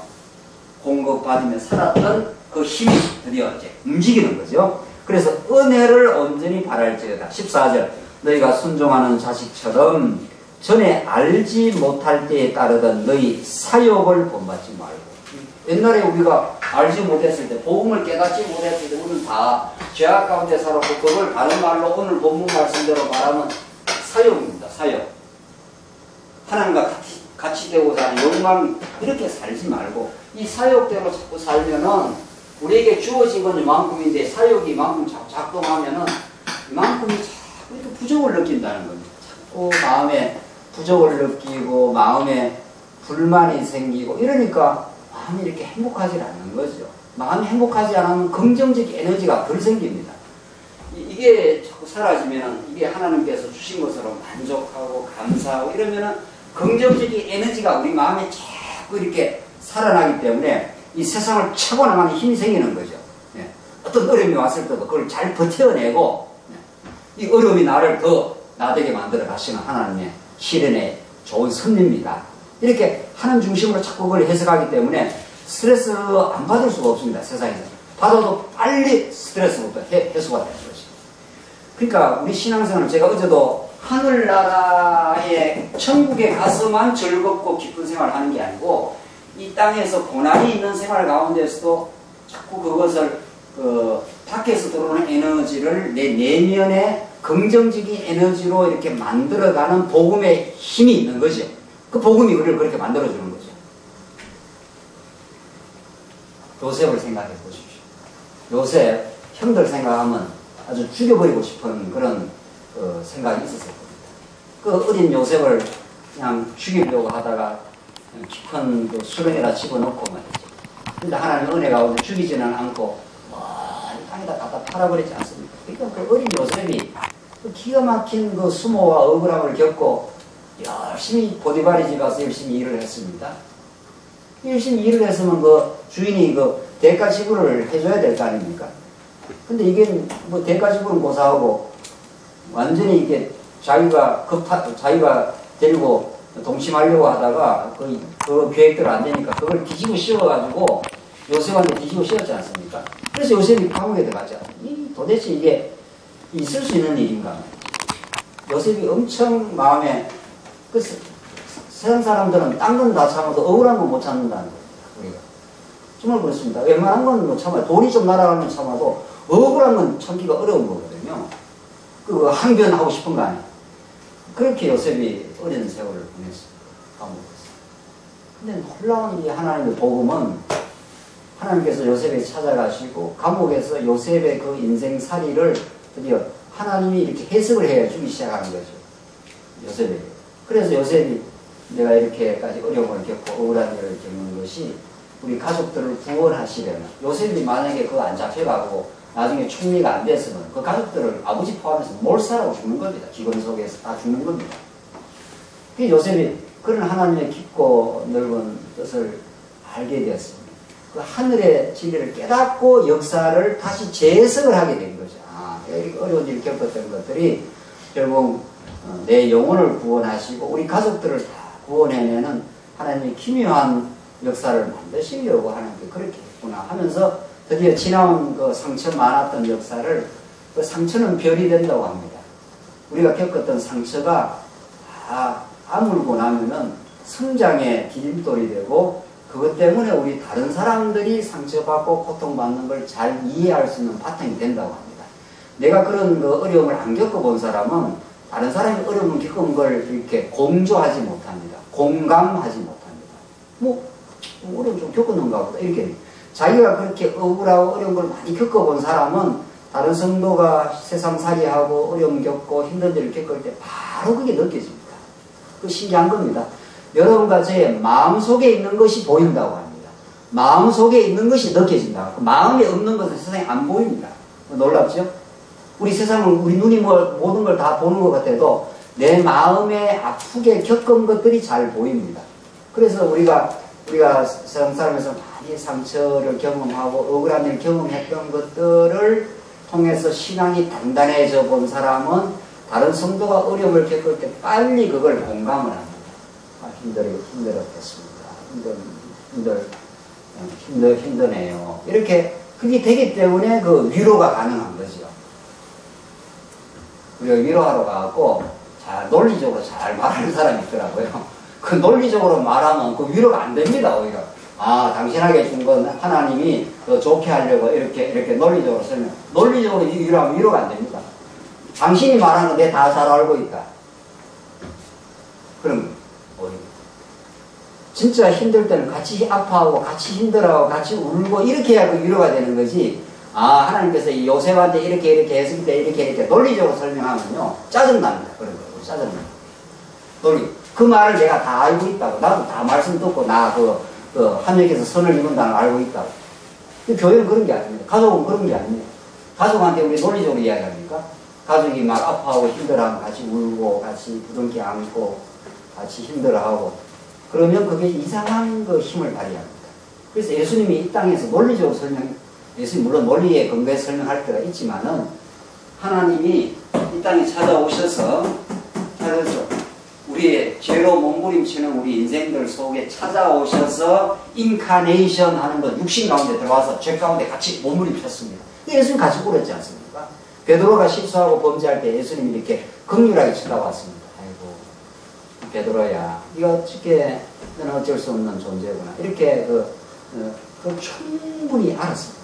공급받으며 살았던 그 힘이 드디어 이제 움직이는 거죠. 그래서 은혜를 온전히 바랄지어다. 14절 너희가 순종하는 자식처럼 전에 알지 못할 때에 따르던 너희 사욕을 본받지 말고. 옛날에 우리가 알지 못했을 때, 복음을 깨닫지 못했을 때 우리는 다 죄악 가운데 살았고, 그걸 다른 말로 오늘 본문 말씀대로 말하면 사욕입니다. 사욕. 하나님과 같이 되고 사는 욕망, 이렇게 살지 말고 이 사욕대로 자꾸 살면은 우리에게 주어진 건 이만큼인데 사욕이 이만큼 작동하면은 이만큼이 자꾸 이렇게 부족을 느낀다는 겁니다. 자꾸 마음에 부족을 느끼고 마음에 불만이 생기고 이러니까 마음이 이렇게 행복하지 않는 거죠. 마음이 행복하지 않으면 긍정적 에너지가 덜 생깁니다. 이게 자꾸 사라지면은 이게 하나님께서 주신 것으로 만족하고 감사하고 이러면은 긍정적인 에너지가 우리 마음에 자꾸 이렇게 살아나기 때문에 이 세상을 차고 나가는 힘이 생기는 거죠. 예. 어떤 어려움이 왔을 때도 그걸 잘 버텨내고, 예. 이 어려움이 나를 더 나되게 만들어 가시는 하나님의 실현의 좋은 섭리입니다. 이렇게 하나님 중심으로 자꾸 그걸 해석하기 때문에 스트레스 안 받을 수가 없습니다. 세상에서. 받아도 빨리 스트레스부터 해소가 되는 거죠. 그러니까 우리 신앙생활은 제가 어제도 하늘나라의 천국에 가서만 즐겁고 기쁜 생활을 하는 게 아니고 이 땅에서 고난이 있는 생활 가운데서도 자꾸 그것을 밖에서 들어오는 에너지를 내 내면의 긍정적인 에너지로 이렇게 만들어가는 복음의 힘이 있는 거죠. 그 복음이 우리를 그렇게 만들어주는 거죠. 요셉을 생각해 보십시오. 요셉, 형들 생각하면 아주 죽여버리고 싶은 그런 생각이 있었을 겁니다. 그 어린 요셉을 그냥 죽이려고 하다가 깊은 그 수렁에다 집어넣고 말이죠. 근데 하나님 은혜 가운데 죽이지는 않고 땅에다 갖다 팔아버리지 않습니까? 그러니까 그 어린 요셉이 그 기가 막힌 그 수모와 억울함을 겪고 열심히 보디발의 집 가서 열심히 일을 했습니다. 열심히 일을 했으면 그 주인이 그 대가 지불을 해줘야 될 거 아닙니까? 근데 이게 뭐 대가 지불은 고사하고 완전히 이게 자기가 데리고 동침하려고 하다가 그 계획대로 안 되니까 그걸 뒤집어 씌워가지고 요셉한테 뒤집어 씌웠지 않습니까? 그래서 요셉이 감옥에 들어가죠. 도대체 이게 있을 수 있는 일인가? 요셉이 엄청 마음에 세상 사람들은 딴 건 다 참아도 억울한 건 못 참는다는 겁니다. 우리가 정말 그렇습니다. 웬만한 건 못 참아요. 돈이 좀 날아가면 참아도 억울한 건 참기가 어려운 거거든요. 그거 항변하고 싶은 거 아니에요. 그렇게 요셉이 어린 세월을 보냈습니다. 감옥에서. 근데 놀라운 이 하나님의 복음은 하나님께서 요셉에 찾아가시고 감옥에서 요셉의 그 인생살이를 드디어 하나님이 이렇게 해석을 해주기 시작하는 거죠. 요셉에게. 그래서 요셉이 내가 이렇게까지 어려움을 겪고 억울한 일을 겪는 것이 우리 가족들을 구원하시려면 요셉이 만약에 그거 안 잡혀가고 나중에 총리가 안 됐으면 그 가족들을 아버지 포함해서 몰살하고 죽는 겁니다. 기근 속에서 다 죽는 겁니다. 그 요셉이 그런 하나님의 깊고 넓은 뜻을 알게 되었습니다. 그 하늘의 진리를 깨닫고 역사를 다시 재해석을 하게 된 거죠. 이렇게 어려운 일을 겪었던 것들이 결국 내 영혼을 구원하시고 우리 가족들을 다 구원해내는 하나님의 기묘한 역사를 만드시려고 하나님께 그렇게 했구나 하면서 드디어 지나온 그 상처 많았던 역사를 그 상처는 별이 된다고 합니다. 우리가 겪었던 상처가 다 아물고 나면은 성장의 디딤돌이 되고 그것 때문에 우리 다른 사람들이 상처받고 고통받는 걸 잘 이해할 수 있는 바탕이 된다고 합니다. 내가 그런 그 어려움을 안 겪어본 사람은 다른 사람이 어려움을 겪은 걸 이렇게 공조하지 못합니다. 공감하지 못합니다. 뭐 어려움 좀 겪었는가 보다 이렇게 자기가 그렇게 억울하고 어려운 걸 많이 겪어본 사람은 다른 성도가 세상살이하고 어려움 겪고 힘든 일을 겪을 때 바로 그게 느껴집니다. 그 신기한 겁니다. 여러분과 저의 마음속에 있는 것이 보인다고 합니다. 마음속에 있는 것이 느껴진다. 그 마음에 없는 것은 세상에 안 보입니다. 놀랍죠? 우리 세상은 우리 눈이 모든 걸 다 보는 것 같아도 내 마음에 아프게 겪은 것들이 잘 보입니다. 그래서 우리가 세상 살면서 많이 상처를 경험하고 억울한 일을 경험했던 것들을 통해서 신앙이 단단해져 본 사람은 다른 성도가 어려움을 겪을 때 빨리 그걸 공감을 합니다. 힘들었겠습니다. 힘드네요. 이렇게 그게 되기 때문에 그 위로가 가능한 거죠. 우리가 위로하러 가고 논리적으로 잘 말하는 사람이 있더라고요. 그 논리적으로 말하면 그 위로가 안 됩니다, 오히려. 당신에게 준 건 하나님이 더 좋게 하려고 이렇게 논리적으로 설명. 논리적으로 위로하면 위로가 안 됩니다. 당신이 말하는 거 내 다 잘 알고 있다. 그럼, 진짜 힘들 때는 같이 아파하고, 같이 힘들어하고, 같이 울고, 이렇게 해야 그 위로가 되는 거지. 하나님께서 이 요셉한테 이렇게 했을 때, 이렇게 논리적으로 설명하면요. 짜증납니다. 그런 거예요. 짜증납니다. 그 말을 내가 다 알고 있다고. 나도 다 말씀 듣고, 하나님께서 선을 이룬다는 걸 알고 있다고. 교회는 그런 게 아닙니다. 가족은 그런 게 아닙니다. 가족한테 우리 논리적으로 이야기합니까? 가족이 막 아파하고 힘들어하면 같이 울고, 같이 부둥켜 안고, 같이 힘들어하고. 그러면 그게 이상한 그 힘을 발휘합니다. 그래서 예수님이 이 땅에서 논리적으로 예수님 물론 논리에 근거해서 설명할 때가 있지만은, 하나님이 이 땅에 찾아오셔서, 우리의 죄로 몸부림치는 우리 인생들 속에 찾아오셔서 인카네이션 하는 것, 육신 가운데 들어와서 죄 가운데 같이 몸부림쳤습니다. 예수님 같이 울었지 않습니까? 베드로가 실수하고 범죄할 때 예수님이 이렇게 긍휼하게 쳐다봤습니다. 아이고 베드로야, 이거 어떻게 너는 어쩔 수 없는 존재구나. 이렇게 충분히 알았습니다.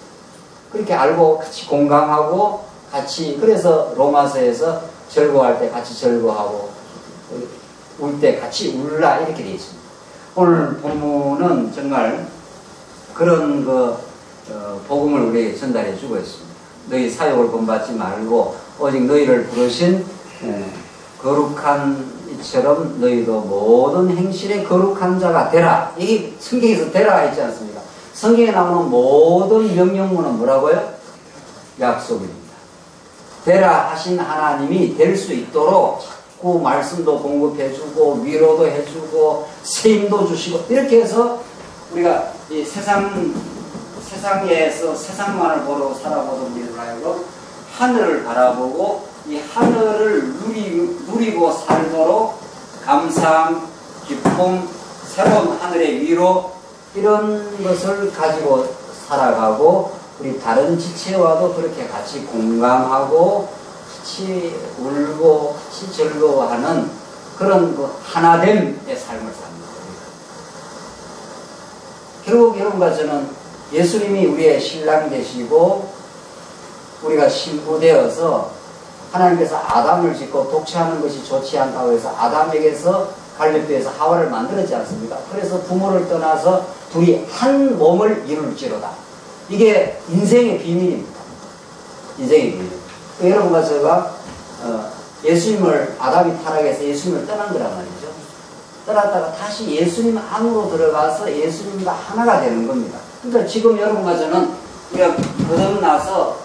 그렇게 알고 같이 공감하고 같이, 그래서 로마서에서 절거할 때 같이 절거하고 울 때 같이 울라 이렇게 되어 있습니다. 오늘 본문은 정말 그런 복음을 우리에게 전달해 주고 있습니다. 너희 사욕을 본받지 말고 오직 너희를 부르신 거룩한 이처럼 너희도 모든 행실에 거룩한 자가 되라. 이게 성경에서 되라 했지 않습니까? 성경에 나오는 모든 명령문은 뭐라고요? 약속입니다. 되라 하신 하나님이 될 수 있도록 자꾸 말씀도 공급해주고 위로도 해주고 세임도 주시고 이렇게 해서 우리가 이 세상에서 세상만을 보러 살아보던 우리를 하여금 하늘을 바라보고 이 하늘을 누리고 살도록 감사함, 기쁨, 새로운 하늘의 위로 이런 것을 가지고 살아가고 우리 다른 지체와도 그렇게 같이 공감하고 같이 울고 같이 즐거워하는 그런 하나됨의 삶을 삽니다. 결국 여러분과 저는 예수님이 우리의 신랑 되시고 우리가 신부되어서 하나님께서 아담을 짓고 독채하는 것이 좋지 않다고 해서 아담에게서 갈렙뼈에서 하와를 만들었지 않습니까? 그래서 부모를 떠나서 둘이 한 몸을 이룰지로다. 이게 인생의 비밀입니다. 인생의 비밀. 여러분과 제가 예수님을 아담이 타락해서 예수님을 떠난 거란 말이죠. 떠났다가 다시 예수님 안으로 들어가서 예수님과 하나가 되는 겁니다. 그러니까 지금 여러분과 저는 우리가 거듭나서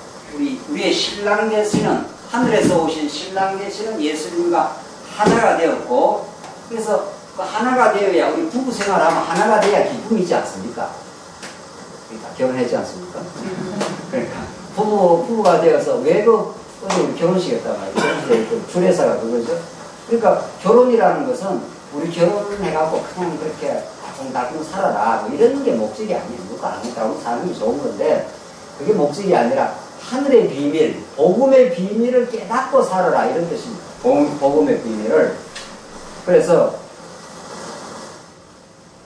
우리의 신랑 되시는 하늘에서 오신 신랑 되시는 예수님과 하나가 되었고 그래서 그 하나가 되어야 우리 부부 생활하면 하나가 돼야 기쁨이 있지 않습니까? 그러니까 결혼했지 않습니까? 그러니까 부부가 되어서 왜 우리 결혼식 했단 말이에요. 결혼식 주례사가 그거죠. 그러니까 결혼이라는 것은 우리 결혼해갖고 그냥 그렇게 달콩달콩 살아라 뭐 이런 게 목적이 아니에요. 누가 안 했다고 사는 게 좋은 건데 그게 목적이 아니라 하늘의 비밀, 복음의 비밀을 깨닫고 살아라 이런 뜻입니다. 복음의 비밀을. 그래서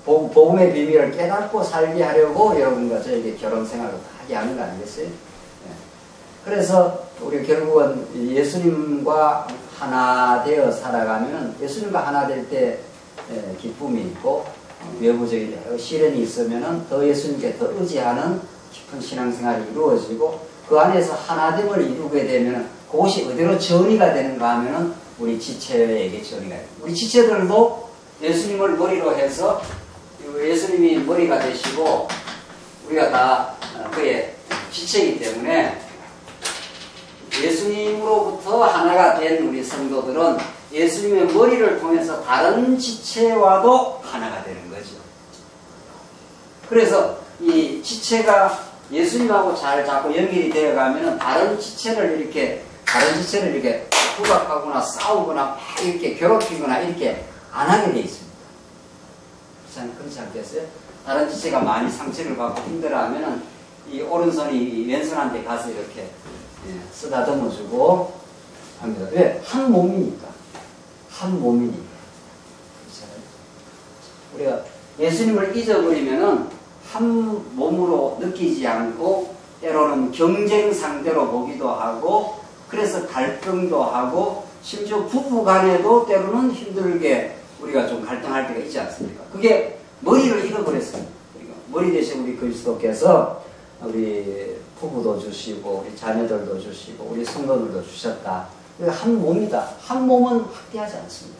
복음의 비밀을 깨닫고 살게 하려고 여러분과 저에게 결혼 생활을 하게 하는 거 아니겠어요? 그래서 우리 결국은 예수님과 하나 되어 살아가면 예수님과 하나 될 때 기쁨이 있고 외부적인 여러 시련이 있으면 더 예수님께 더 의지하는 깊은 신앙생활이 이루어지고 그 안에서 하나됨을 이루게 되면 그것이 어디로 전이가 되는가 하면 우리 지체에게 전이가 됩니다. 우리 지체들도 예수님을 머리로 해서 예수님이 머리가 되시고 우리가 다 그의 지체이기 때문에 예수님으로부터 하나가 된 우리 성도들은 예수님의 머리를 통해서 다른 지체와도 하나가 되는 거죠. 그래서 이 지체가 예수님하고 잘 자꾸 연결이 되어 가면은 다른 지체를 이렇게 부각하거나 싸우거나 막 이렇게 괴롭히거나 이렇게 안 하게 돼 있습니다. 그렇지 않겠어요? 다른 지체가 많이 상처를 받고 힘들어하면은 이 오른손이 왼손한테 가서 이렇게 쓰다듬어주고 합니다. 왜? 한 몸이니까. 한 몸이니까. 그렇잖아요. 우리가 예수님을 잊어버리면은 한 몸으로 느끼지 않고 때로는 경쟁 상대로 보기도 하고 그래서 갈등도 하고 심지어 부부 간에도 때로는 힘들게 우리가 좀 갈등할 때가 있지 않습니까? 그게 머리를 잃어버렸습니다. 머리 대신 우리 그리스도께서 우리 부부도 주시고 우리 자녀들도 주시고 우리 성도들도 주셨다. 한 몸이다. 한 몸은 확대하지 않습니다.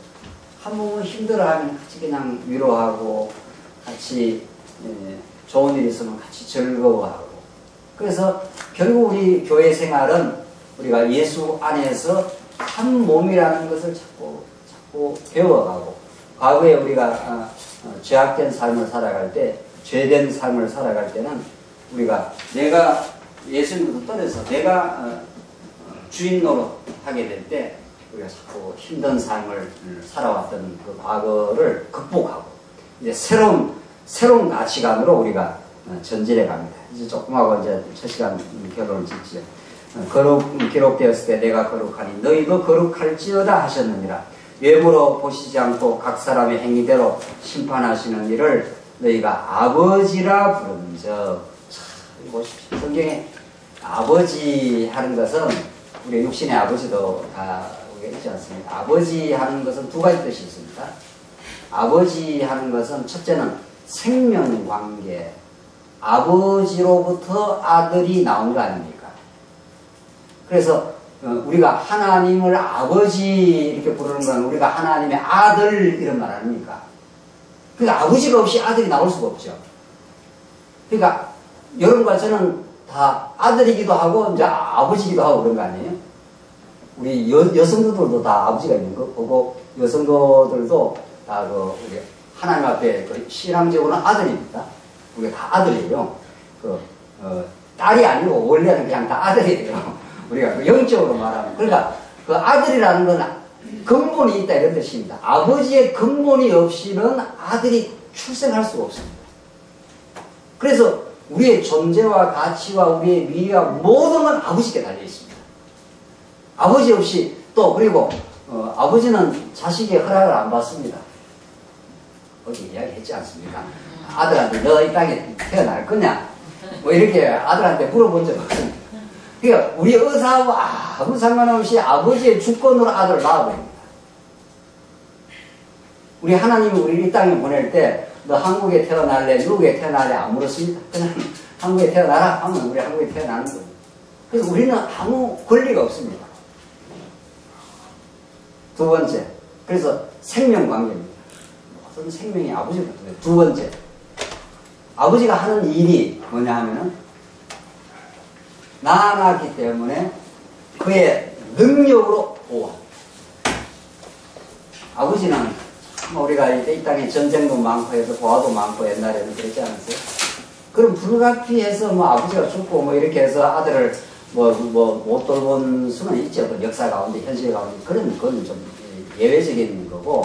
한 몸은 힘들어하면 같이 그냥 위로하고 같이 좋은 일 있으면 같이 즐거워하고 그래서 결국 우리 교회 생활은 우리가 예수 안에서 한 몸이라는 것을 자꾸 배워가고 과거에 우리가 죄악된 삶을 살아갈 때 죄된 삶을 살아갈 때는 우리가 내가 예수님부터 떠나서 내가 주인 노릇하게 될 때 우리가 자꾸 힘든 삶을 살아왔던 그 과거를 극복하고 이제 새로운 가치관으로 우리가 전진해 갑니다. 이제 조금 하고 이제 첫 시간 결론을 짓지요. 기록되었을 때 내가 거룩하니 너희도 거룩할지어다 하셨느니라. 외모로 보시지 않고 각 사람의 행위대로 심판하시는 이를 너희가 아버지라 부른즉. 보십시오. 성경에 아버지 하는 것은 우리 육신의 아버지도 다 있지 않습니까? 아버지 하는 것은 두 가지 뜻이 있습니다. 아버지 하는 것은 첫째는 생명관계, 아버지로부터 아들이 나온 거 아닙니까? 그래서 우리가 하나님을 아버지 이렇게 부르는 건 우리가 하나님의 아들 이런 말 아닙니까? 그러니까 아버지가 없이 아들이 나올 수가 없죠. 그러니까 여러분과 저는 다 아들이기도 하고 이제 아버지기도 하고 그런 거 아니에요? 우리 여성도들도 다 아버지가 있는 거고 여성도들도 다 우리 하나님 앞에 신앙적으로는 아들입니다. 우리가 다 아들이에요. 딸이 아니고 원래는 그냥 다 아들이에요. 우리가 영적으로 말하면. 그러니까 그 아들이라는 건 근본이 있다 이런 뜻입니다. 아버지의 근본이 없이는 아들이 출생할 수가 없습니다. 그래서 우리의 존재와 가치와 우리의 미래와 모든 건 아버지께 달려 있습니다. 아버지 없이 또 그리고 아버지는 자식의 허락을 안 받습니다. 어제 이야기했지 않습니까? 아들한테 너 이 땅에 태어날 거냐? 뭐 이렇게 아들한테 물어본 적 없습니다. 그러니까 우리 의사하고 아무 상관없이 아버지의 주권으로 아들을 낳아버립니다. 우리 하나님이 우리를 이 땅에 보낼 때 너 한국에 태어날래? 미국에 태어날래? 안 물었습니다. 그냥 한국에 태어나라 하면 우리 한국에 태어나는 거예요. 그래서 우리는 아무 권리가 없습니다. 두 번째, 그래서 생명관계입니다. 모든 생명이 아버지부터. 두 번째, 아버지가 하는 일이 뭐냐 하면은 낳았기 때문에 그의 능력으로 보호합니다. 아버지는 우리가 이 땅에 전쟁도 많고 해서 고아도 많고 옛날에는 그랬지 않았어요? 그럼 불가피해서 아버지가 죽고 이렇게 해서 아들을 못 돌본 수는 있죠. 그 역사 가운데, 현실 가운데. 그건 좀 예외적인 거고,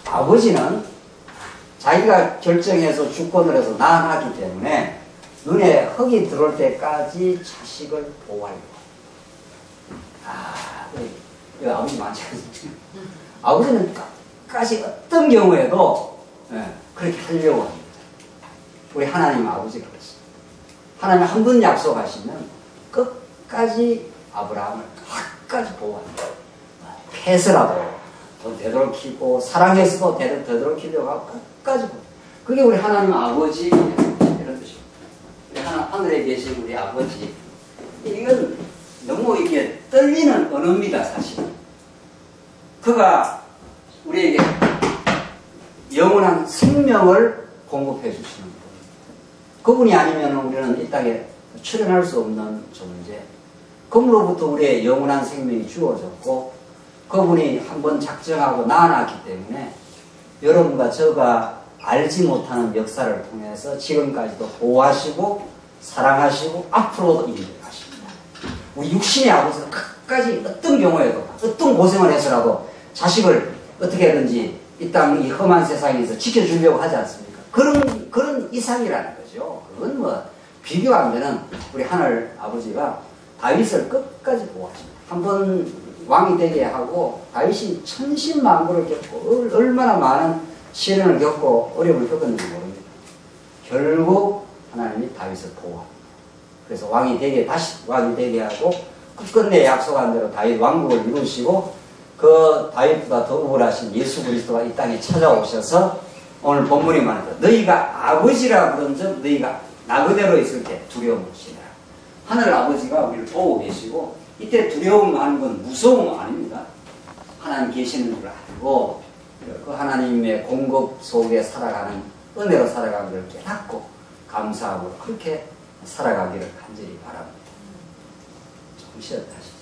아버지는 자기가 결정해서 주권을 해서 낳았기 때문에 눈에 흙이 들어올 때까지 자식을 보호하려고. 이거 아버지 많지 않습니까? 아버지는 끝까지 어떤 경우에도 그렇게 하려고 합니다. 우리 하나님 아버지가 그렇습니다. 하나님 한 번 약속하시면 끝까지 아브라함을 끝까지 보호합니다. 패스라도 더 되돌키고 사랑해서도 되돌키려고 하고 끝까지 보호합니다. 그게 우리 하나님 아버지 이런 뜻입니다. 우리 하늘에 계신 우리 아버지, 이건 너무 이게 떨리는 언어입니다. 사실 그가 우리에게 영원한 생명을 공급해 주시는 분. 그분이 아니면 우리는 이 땅에 출현할 수 없는 존재. 그분로부터 우리의 영원한 생명이 주어졌고 그분이 한번 작정하고 낳아놨기 때문에 여러분과 저가 알지 못하는 역사를 통해서 지금까지도 보호하시고 사랑하시고 앞으로도 인도하십니다. 우리 육신의 아버지가 끝까지 어떤 경우에도 어떤 고생을 해서라도 자식을 어떻게든지 이 땅 이 험한 세상에서 지켜주려고 하지 않습니까? 그런 이상이라는 거죠. 그건 뭐 비교 안 되는 우리 하늘 아버지가 다윗을 끝까지 보호하십니다. 한번 왕이 되게 하고 다윗이 천신만고를 겪고 얼마나 많은 시련을 겪고 어려움을 겪었는지 모릅니다. 결국 하나님이 다윗을 보호합니다. 그래서 왕이 되게 다시 왕이 되게 하고 끝끝내 약속한 대로 다윗 왕국을 이루시고 그 다윗보다 더 우월하신 예수 그리스도가 이 땅에 찾아오셔서 오늘 본문이 말합니다. 너희가 아버지라 부른즉 너희가 나 그대로 있을 때 두려움 없이라. 하늘 아버지가 우리를 보고 계시고 이때 두려움 하는 건 무서움 아닙니다. 하나님 계시는 줄 알고 그 하나님의 공급 속에 살아가는 은혜로 살아가기를 깨닫고 감사하고 그렇게 살아가기를 간절히 바랍니다. 조금 쉬었다 하시죠.